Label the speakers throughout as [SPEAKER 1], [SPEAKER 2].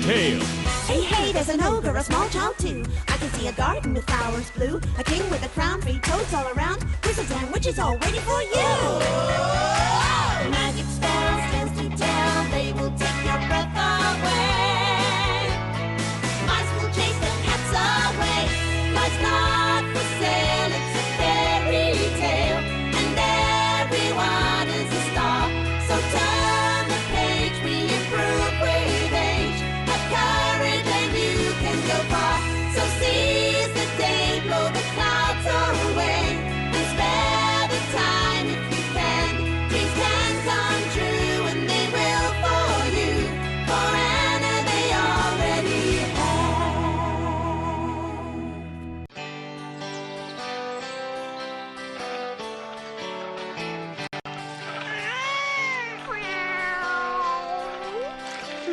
[SPEAKER 1] tale.
[SPEAKER 2] Hey, hey, there's an ogre, a small child too. I can see a garden with flowers blue, a king with a crown, 3 toads all around, wizards and witches all waiting for you. Magic spells, tales to tell, they will take your breath away. Mice will chase the cats away. Life's not for sale, it's a fairy tale, and everyone is a star. So turn the page, we improve with age. Have courage and you can go far. So seize the day, blow the clouds away, and spare the time if you can. Dreams can come true and they will for you. For Anna they already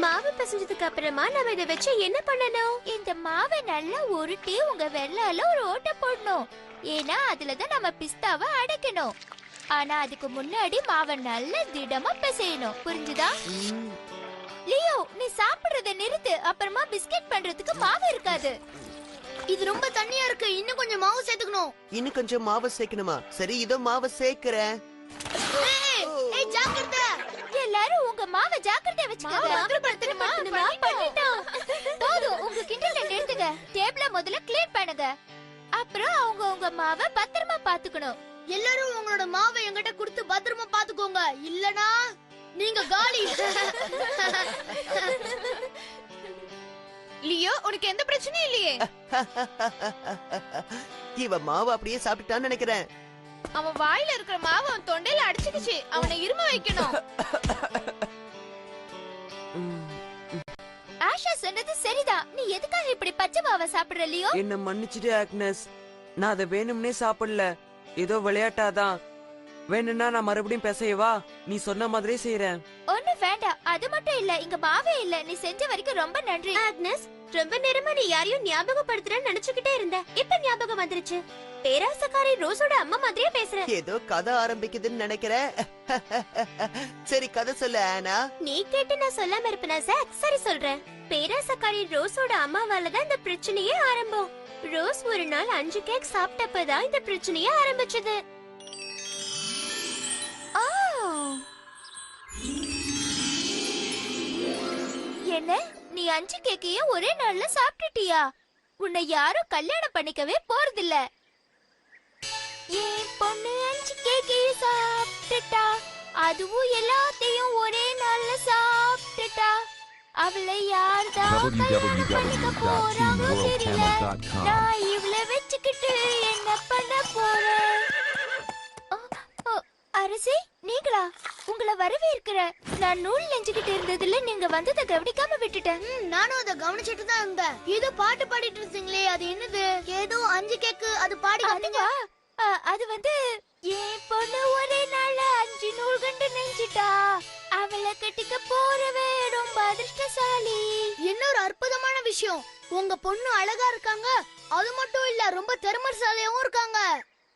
[SPEAKER 3] மாவு பசஞ்சதுக்கு அப்புறமா நம்ம இதை வச்சு என்ன பண்ணணும்? இந்த மாவை நல்லா உருட்டி உங்க வெள்ளால ஒரு ஓட்டை போடணும். ஏன்னா அதுலதான் நம்ம பிஸ்தாவை அடைக்கணும். ஆனா அதுக்கு முன்னாடி மாவை நல்லா திடமா பிசையணும். புரிஞ்சுதா? லியோ, நீ சாப்பிடுறத நிறுத்து. அப்புறமா பிஸ்கட் பண்றதுக்கு மாவு இருக்காது.
[SPEAKER 4] இது ரொம்ப தண்ணியா இருக்கு. இன்னும் கொஞ்சம் மாவு சேர்த்துக்கணும்.
[SPEAKER 5] இன்னும் கொஞ்சம் மாவு சேர்க்கணுமா? சரி, இதோ மாவு சேர்க்கிறேன்.
[SPEAKER 4] ஏய், ஜாக்கிரதை.
[SPEAKER 3] எல்லாரும் உங்க மாவை ஜாக்கிரதையா வச்சுக்கோங்க. பண்ணிட்டோம். போதும், உங்க கிண்டல் எடுத்துங்க. டேபிள முதல்ல க்ளீன் பண்ணுங்க. அப்புறம் அவங்க உங்க மாவை பத்திரமா பாத்துக்கணும்.
[SPEAKER 4] எல்லாரும் உங்களோட மாவை என்கிட்ட கொடுத்து பத்திரமா பாத்துக்கோங்க. இல்லனா நீங்க காலி.
[SPEAKER 6] லியோ, உனக்கு எந்த பிரச்சனையும் இல்லையே?
[SPEAKER 5] இவ மாவு அப்படியே சாப்பிட்டான்னு நினைக்கிறேன்.
[SPEAKER 6] அவன் வாயில இருக்கிற மாவு அவன் தொண்டையில அடிச்சுக்கிச்சு. அவனை இரும வைக்கணும்.
[SPEAKER 3] ஆஷா சொன்னது சரிதான். நீ எதுக்காக இப்படி பச்சை மாவை சாப்பிடுற லியோ?
[SPEAKER 7] என்ன மன்னிச்சிடு ஆக்னஸ், நான் அதை வேணும்னே சாப்பிடல. ஏதோ விளையாட்டாதான். வேணும்னா நான் மறுபடியும் பேசையவா? நீ சொன்ன மாதிரியே செய்யறேன்.
[SPEAKER 3] ஒண்ணு வேண்டாம். அது மட்டும் இல்ல, இங்க மாவே இல்ல. நீ செஞ்ச வரைக்கும் ரொம்ப நன்றி. ஆக்னஸ், ரொம்ப நேரமா நீ யாரையும் ஞாபகப்படுத்துறேன்னு நினைச்சுக்கிட்டே இருந்த. இப்ப ஞாபகம் வந்துருச்சு. பேராசக்காரி ரோஸோட அம்மா மாதிரியே பேசுற.
[SPEAKER 5] ஏதோ கதை ஆரம்பிக்குதுன்னு நினைக்கிறேன். சரி, கதை சொல்ல ஆனா.
[SPEAKER 3] நீ கேட்டு நான் சொல்லாம இருப்பேனா சாக்? சரி சொல்றேன். பேராசக்காரி ரோஸோட அம்மாவால தான் இந்த பிரச்சனையே ஆரம்பம். ரோஸ் ஒரு நாள் 5 கேக் சாப்பிட்டப்பதான் இந்த பிரச்சனையே ஆரம்பிச்சது. என்ன, நீ 5 கேக்கையும் ஒரே நாள்ல சாப்பிட்டுட்டியா? உன்னை யாரும் கல்யாணம் பண்ணிக்கவே போறதில்ல. ஏன் பொண்ணு 5 கேக்கையும் சாப்பிட்டுட்டா, அதுவும் எல்லாத்தையும் ஒரே நாள்ல சாப்பிட்டுட்டா. அவளை யார்தான் கல்யாணம் பண்ணிக்க போறாங்க தெரியல. நான் இவளை வச்சுக்கிட்டு என்ன பண்ண போறேன்? அரசி, நீங்களா? உங்களை வரவேற்கிற. நான் நூல் நெஞ்சுக்கிட்டு இருந்ததுல நீங்க வந்ததை கவனிக்காம விட்டுட்டேன்.
[SPEAKER 4] நானும் அதை கவனிச்சிட்டு தான் இருந்தேன். ஏதோ பாட்டு பாடிட்டு இருந்தீங்களே, அது என்னது? ஏதோ 5 கேக்கு அது பாடி வந்தீங்க.
[SPEAKER 3] அது வந்து ஏன் பொண்ணு ஒரே நாள்ல 5 நூல்கண்டு நெஞ்சிட்டா. அவளை கட்டிக்க போறவே ரொம்ப அதிர்ஷ்டசாலி.
[SPEAKER 4] இன்னொரு அற்புதமான விஷயம், உங்க பொண்ணு அழகா இருக்காங்க. அது மட்டும் இல்ல, ரொம்ப திறமைசாலியாவும் இருக்காங்க.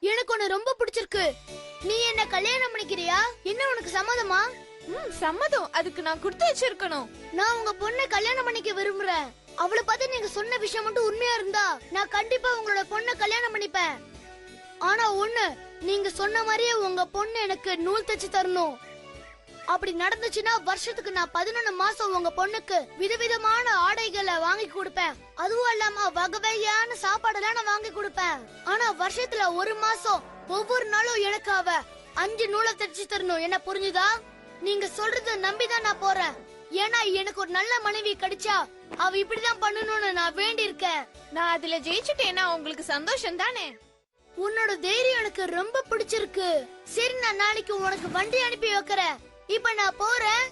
[SPEAKER 4] எனக்கு ஒண்ணு ரொம்ப பிடிச்சிருக்கு. நீ என்ன கல்யாணம் பண்ணிக்கிறியா? என்ன உனக்கு சம்மதமா?
[SPEAKER 6] சம்மதம். அதுக்கு நான் கொடுத்து வச்சிருக்கணும்.
[SPEAKER 4] நான் உங்க பொண்ணை கல்யாணம் பண்ணிக்க விரும்புறேன். அவளை பார்த்து நீங்க சொன்ன விஷயம் மட்டும் உண்மையா இருந்தா நான் கண்டிப்பா உங்களோட பொண்ணை கல்யாணம் பண்ணிப்பேன். ஆனா ஒண்ணு, நீங்க சொன்ன மாதிரியே உங்க பொண்ணு எனக்கு நூல் தச்சு தரணும். அப்படி நடந்துச்சுன்னா வருஷத்துக்கு நான் 11 மாசம் உங்க பொண்ணுக்கு விதவிதமான ஆடைகளை வாங்கி கொடுப்பேன். அதுவும் இல்லாம வகை வகையான சாப்பாடெல்லாம் நான் வாங்கி கொடுப்பேன். ஆனா வருஷத்துல 1 மாசம் ஒவ்வொரு நாளும் எனக்கு அவ 5 நூலை தச்சு தரணும். என்ன புரிஞ்சுதா? நீங்க சொல்றத நம்பிதான் நான் போறேன். ஏன்னா எனக்கு ஒரு நல்ல மனைவி கிடைச்சா அவ இப்படிதான் பண்ணணும்னு நான் வேண்டி இருக்கேன்.
[SPEAKER 6] நான் அதுல ஜெயிச்சுட்டேன்னா உங்களுக்கு சந்தோஷம் தானே?
[SPEAKER 4] உன்னோட தைரியம் எனக்கு ரொம்ப பிடிச்சிருக்கு. சரி, நான் நாளைக்கு உனக்கு வண்டி அனுப்பி வைக்கிறேன். இப்ப நான் போறேன்.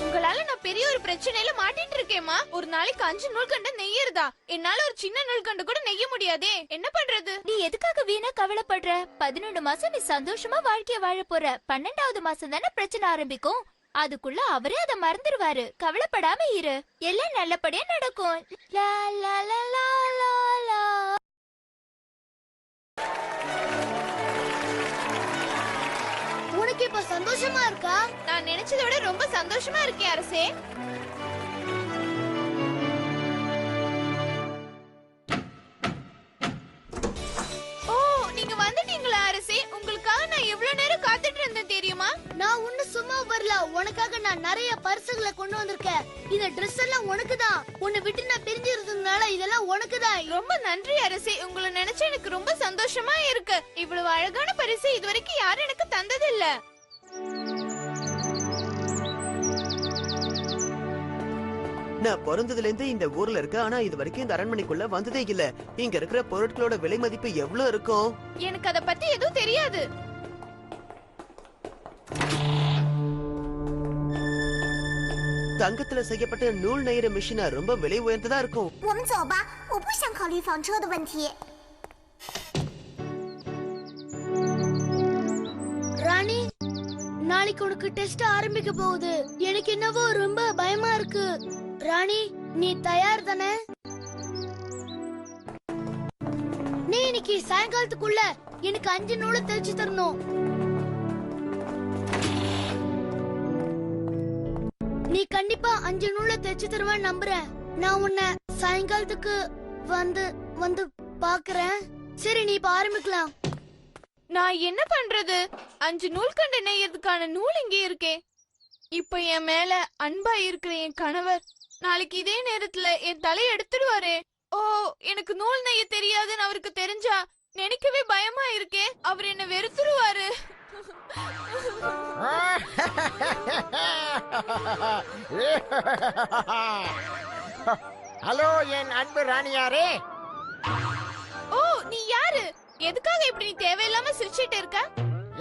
[SPEAKER 6] உங்களால நான் பெரிய ஒரு பிரச்சனையில மாட்டிட்டு இருக்கேமா. ஒரு நாளைக்கு 5 நூல்கண்டு நெய்யறதா? என்னால ஒரு சின்ன நூல்கண்டு கூட நெய்ய முடியாதே. என்ன பண்றது?
[SPEAKER 3] நீ எதுக்காக வீணா கவலைப்படுற? 11 மாசம் நீ சந்தோஷமா வாழ்க்கைய வாழ போற. 12வது மாசம் தானே பிரச்சனை ஆரம்பிக்கும். அதுக்குள்ள அவரே அத மறந்துடுவாரு. கவலைப்படாம இரு, எல்லாம் நல்லபடியா நடக்கும். லா லா லா லா லா லா.
[SPEAKER 4] உனக்கு இப்ப சந்தோஷமா இருக்கா?
[SPEAKER 6] நான் நினைச்சதை விட ரொம்ப சந்தோஷமா இருக்கேன் அரசே. ஓ, நீங்க வந்துட்டீங்களா அரசே? உங்களுக்காக நான் எவ்வளவு நேரம் காத்துட்டு இருந்தேன் தெரியுமா?
[SPEAKER 4] நான் ஒண்ணு சும்மா வரல, உனக்காக நான் நிறைய பரிசுகளை கொண்டு வந்திருக்கேன். இந்த ட்ரெஸ் எல்லாம் உனக்கு தான். உன்னை விட்டு நான் பிரிஞ்சு இருந்ததுனால இதெல்லாம் உனக்கு தான்.
[SPEAKER 6] ரொம்ப நன்றி அரசே. உங்களை நினைச்சு எனக்கு ரொம்ப சந்தோஷமா இருக்கு. இவ்வளவு அழகான பரிசு இதுவரைக்கும் யாரும் எனக்கு தந்ததில்ல.
[SPEAKER 5] நான் பிறந்ததுல இருந்து இந்த ஊர்ல இருக்க, ஆனா இது வரைக்கும் இந்த அரண்மனைக்குள்ள வந்ததே இல்ல. இங்க இருக்கிற பொருட்களோட விலை மதிப்பு எவ்வளவு இருக்கும்?
[SPEAKER 6] எனக்கு அத பத்தி எதுவும் தெரியாது.
[SPEAKER 5] தங்கத்துல செய்யப்பட்ட நூல் நெய்யற மிஷினா ரொம்ப விலை உயர்ந்ததா இருக்கும்.
[SPEAKER 1] 我们走吧，我不想考虑房车的问题。
[SPEAKER 4] ராணி, நாளைக்கு உனக்கு டெஸ்ட் ஆரம்பிக்க போகுது. எனக்கு என்னவோ ரொம்ப பயமா இருக்கு. ராணி, நீ தயார் தானே? நீ இன்னைக்கு சாயங்காலத்துக்குள்ள எனக்கு 5 நூலை தைச்சு தரணும். நீ கண்டிப்பா 5 நூலை தைச்சு தருவேன்னு நம்புறேன். நான் உன்னை சாயங்காலத்துக்கு வந்து வந்து பாக்குறேன். சரி, நீ இப்ப ஆரம்பிக்கலாம்.
[SPEAKER 6] நான் என்ன பண்றது? 5 நூல்கண்டு நெய்யறதுக்கான நூல் இங்கே இருக்கே. இப்ப என் மேல அன்பா இருக்கிற என் கணவர் நாளைக்கு இதே நேரத்துல என் தலையை எடுத்துடுவாரே. ஓ, எனக்கு நூல் நெய்ய தெரியாதுன்னு அவருக்கு தெரிஞ்சா நினைக்கவே பயமா இருக்கே. அவர் என்ன வெறுத்துருவாரு.
[SPEAKER 8] ஹலோ என் அன்பு ராணியாரே.
[SPEAKER 6] ஓ, நீ யாரு? எதுக்காக இப்படி நீ தேவையில்லாம சிரிச்சிட்டு இருக்க?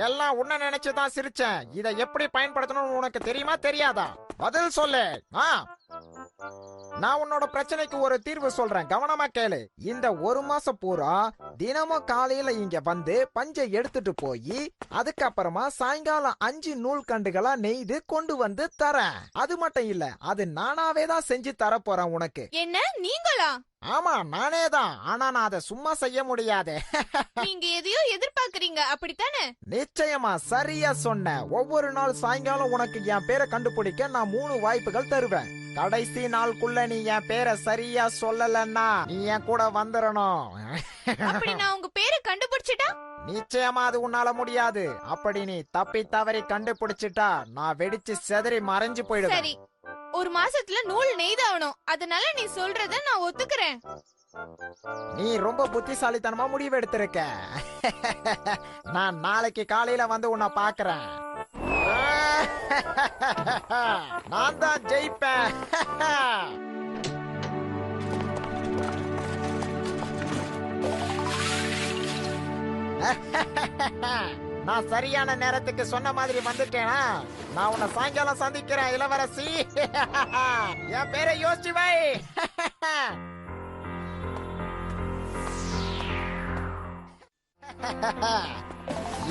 [SPEAKER 8] எல்லாம் உன்ன நினைச்சுதான் சிரிச்சேன். இதை எப்படி பயன்படுத்தணும்னு உனக்கு தெரியுமா தெரியாதா? பதில் சொல்லு. நான் உன்னோட பிரச்சனைக்கு ஒரு தீர்வு சொல்றேன், கவனமா கேளு. இந்த 1 மாசம் பூரா தினமும் காலையில இங்க வந்து பஞ்சை எடுத்துட்டு போய் அதுக்கப்புறமா சாயங்காலம் 5 நூல் கண்டுகளா நெய்து கொண்டு வந்து தரேன். அது மட்டும் இல்ல, அது நானாவே தான் செஞ்சு தர போறேன் உனக்கு.
[SPEAKER 6] என்ன, நீங்களா?
[SPEAKER 8] ஆமா, நானே தான். ஆனா நான் அதை சும்மா செய்ய முடியாது.
[SPEAKER 6] நீங்க எதையோ எதிர்பார்க்கறீங்க, அப்படித்தானே?
[SPEAKER 8] நிச்சயமா, சரியா சொன்ன. ஒவ்வொரு நாள் சாயங்காலம் உனக்கு என் பேரை கண்டுபிடிக்க நான் 3 வாய்ப்புகள் தருவேன். கடைசி நாளுக்குள்ள நீ என் பேரை சரியா சொல்லலன்னா நீ என் கூட வந்துடணும்.
[SPEAKER 6] அப்படி நான் உங்க பேரை கண்டுபிடிச்சிட்டா?
[SPEAKER 8] நிச்சயமா அது உன்னால முடியாது. அப்படி நீ தப்பி தவறி கண்டுபிடிச்சிட்டா நான் வெடிச்சு செதறி மறைஞ்சு போயிடுவேன்.
[SPEAKER 6] சரி, 1 மாசத்துல நூல் நெய்தாகணும். அதனால நீ சொல்றத நான் ஒத்துக்கிறேன்.
[SPEAKER 8] நீ ரொம்ப புத்திசாலித்தனமா முடிவு எடுத்திருக்க. நான் நாளைக்கு காலையில வந்து உன்னை பாக்குறேன். நான் தான் ஜெயிப்பேன். நான் சரியான நேரத்துக்கு சொன்ன மாதிரி வந்துட்டேனா? நான் உன்னை சாயங்காலம் சந்திக்கிறேன் இளவரசி. என் பேரை யோசிச்சு வை.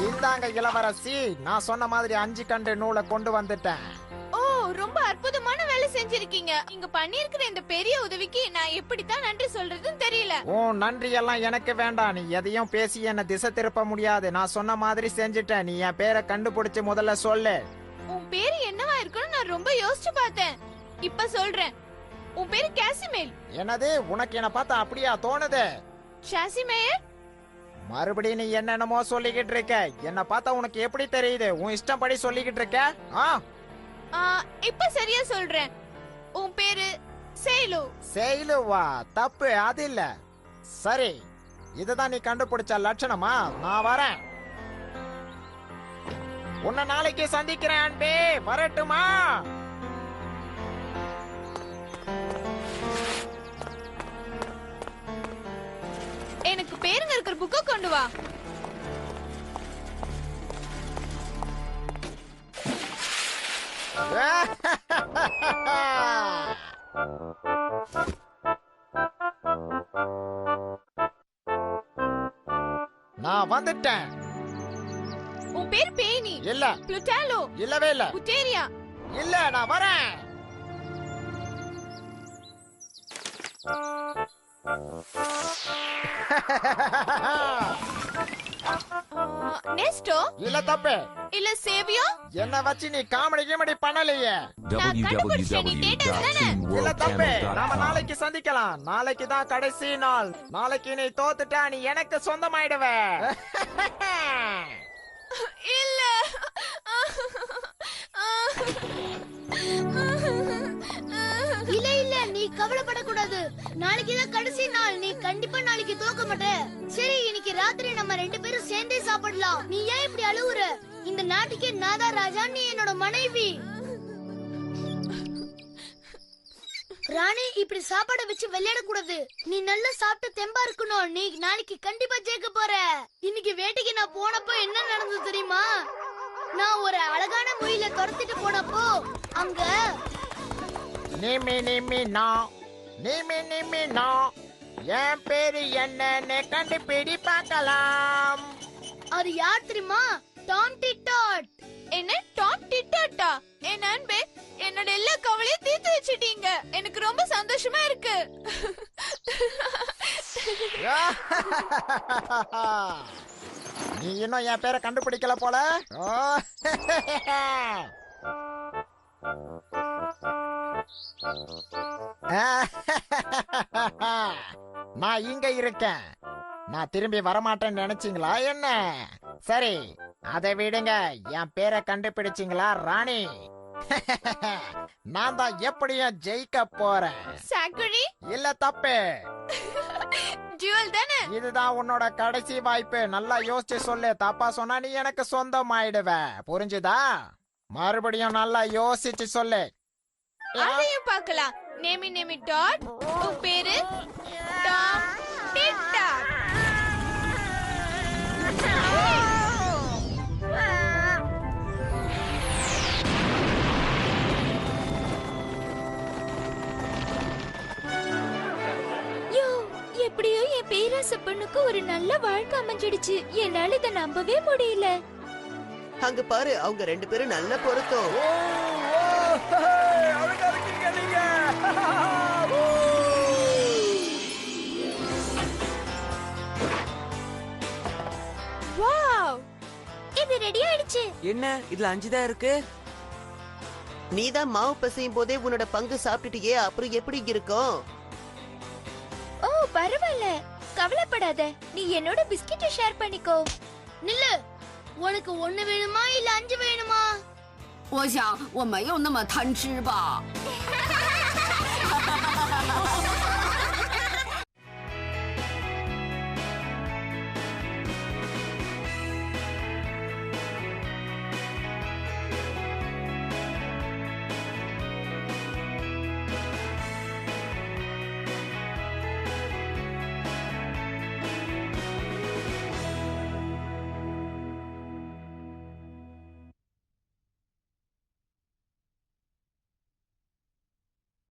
[SPEAKER 8] இந்தாங்க இளவரசி, நான் சொன்ன மாதிரி 5 கண்டு நூலை கொண்டு வந்துட்டேன்.
[SPEAKER 6] ஓ, ரொம்ப அற்புதமான வேலை செஞ்சிருக்கீங்க. இங்க பண்ணிருக்கிற இந்த பெரிய உதவிக்கு நான் எப்படித்தான் நன்றி சொல்றதுன்னு தெரியல.
[SPEAKER 8] உன் நன்றி எல்லாம் எனக்கு வேண்டாம். நீ எதையும் பேசி என்ன திசை திருப்ப முடியாது. நான் சொன்ன மாதிரி செஞ்சுட்டேன். நீ என் பேரை கண்டுபிடிச்சு முதல்ல சொல்லு.
[SPEAKER 6] உன் பேரு என்னவா இருக்குன்னு நான் ரொம்ப யோசிச்சு பார்த்தேன். இப்ப சொல்றேன். உன் பேரு கேசிமேல்.
[SPEAKER 8] என்னது, உனக்கு என்ன பார்த்தா அப்படியா தோணுது?
[SPEAKER 6] ஷாசிமேயர்?
[SPEAKER 8] மறுபடியும் நீ என்னென்னமோ சொல்லிக்கிட்டு இருக்க. என்ன பார்த்தா உனக்கு எப்படி தெரியுது? உன் இஷ்டப்படி சொல்லிக்கிட்டு இருக்க.
[SPEAKER 6] இப்ப சரியா சொல்றேன். உன் பேரு சேலு.
[SPEAKER 8] சேலுவா? தப்பு, அது இல்ல. சரி, இதுதான் நீ கண்டுபிடிச்ச லட்சணமா? நான் வரேன். உன்னை நாளைக்கு சந்திக்கிறேன் அன்பே. வரட்டுமா?
[SPEAKER 6] எனக்கு பேருங்க இருக்கிற புக்க கொண்டு வா.
[SPEAKER 8] நான் வந்துட்டேன்.
[SPEAKER 6] உன் பேர் பேனி.
[SPEAKER 8] இல்ல.
[SPEAKER 6] புளுட்டாலோ.
[SPEAKER 8] இல்லவே இல்ல.
[SPEAKER 6] புட்டேரியா.
[SPEAKER 8] இல்ல, நான் வரேன்.
[SPEAKER 6] நெஸ்டோ
[SPEAKER 8] இல்ல தப்பு.
[SPEAKER 6] இல்ல சேவியோ?
[SPEAKER 8] என்ன வச்சு நீ காமெடி கிமெடி பண்ணலையே.
[SPEAKER 6] நான் கண்டுபிடிச்சேன், நீ டேட்டஸ் தானே?
[SPEAKER 8] இல்ல தப்பு. நாம
[SPEAKER 9] www.teamworldchannel.com.
[SPEAKER 8] நாளைக்கு சந்திக்கலாம். நாளைக்கு தான் கடைசி நாள். நாளைக்கு நீ தோத்துட்டா நீ எனக்கு சொந்தமாயிடுவ.
[SPEAKER 6] இல்ல.
[SPEAKER 4] இல்ல இல்ல நீ கவலைப்படக்கூடாது. நாளைக்கு தான் கடைசி நாள். நீ கண்டிப்பா நாளைக்கு தோக்க மாட்ட. சரி, இன்னைக்கு ராத்திரி நம்ம 2 பேரும் சேர்ந்தே சாப்பிடலாம். நீ ஏன் இப்படி அழுவுற? இந்த நாட்டுக்கே நான் தான் ராஜா, நீ என்னோட மனைவி. ராணி, இப்படி சாப்பாடை வச்சு விளையாட கூடாது. நீ நல்லா சாப்பிட்டு தெம்பா இருக்கணும். நீ நாளைக்கு கண்டிப்பா ஜெயிக்க போற. இன்னைக்கு வேட்டைக்கு நான் போனப்போ என்ன நடந்தது தெரியுமா? நான் ஒரு அழகான முயல துரத்திட்டு போனப்போ அங்க
[SPEAKER 8] நிமி நிமி நா, நிமி நிமி நா, என் பேரு என்னன்னு கண்டுபிடி பார்க்கலாம்.
[SPEAKER 4] அது யார் தெரியுமா? டாம் டிட்டாட்.
[SPEAKER 6] என்ன டாம் டிட்டாட்டா? என் அன்பே, என்னோட எல்லா கவலையும் தீர்த்து வச்சிட்டீங்க. எனக்கு ரொம்ப சந்தோஷமா இருக்கு.
[SPEAKER 8] நீ இன்னும் என் பேரை கண்டுபிடிக்கல போல. ஓ. நான் இங்க இருக்கேன். நான் திரும்பி வரமாட்டேன்னு நினைச்சீங்களா என்ன? சரி, அதை விடுங்க. என் பேரை கண்டுபிடிச்சீங்களா ராணி? நான் தான் எப்படியும் ஜெயிக்க போறேன்.
[SPEAKER 6] சாக்கரி?
[SPEAKER 8] இல்ல தப்பு.
[SPEAKER 6] ஜுவல் தானே?
[SPEAKER 8] இதுதான் உன்னோட கடைசி வாய்ப்பு. நல்லா யோசிச்சு சொல்லு. தப்பா சொன்னா நீ எனக்கு சொந்தமாயிடுவ. புரிஞ்சுதா? மறுபடியும் நல்லா யோசிச்சு சொல்லு.
[SPEAKER 6] அதையும் பார்க்கலாம். நேமி நேமி டாட். உன் பேரு டாம் டிட்டாட்.
[SPEAKER 3] யோ, எப்படியோ என் பேராசை பொண்ணுக்கு ஒரு நல்ல வாழ்க்கை அமைஞ்சிடுச்சு. என்னால இதை நம்பவே முடியல.
[SPEAKER 5] அங்க பாரு, அவங்க 2 பேரும் நல்ல பொருத்தம்.
[SPEAKER 3] வாவ், இது ரெடி ஆயிடுச்சு.
[SPEAKER 7] என்ன இதுல 5 தான் இருக்கு?
[SPEAKER 5] நீதான் மாவு பசையும் போதே உன்னோட பங்கு சாப்பிட்டுட்டியே, அப்புறம் எப்படி இருக்கும்?
[SPEAKER 3] ஓ, பரவாயில்ல, கவலைப்படாத. நீ என்னோட பிஸ்கெட்டை ஷேர் பண்ணிக்கோ.
[SPEAKER 4] நில்லு. உனக்கு 1 வேணுமா இல்ல 5 வேணுமா?
[SPEAKER 10] 我想我没有那么贪吃吧。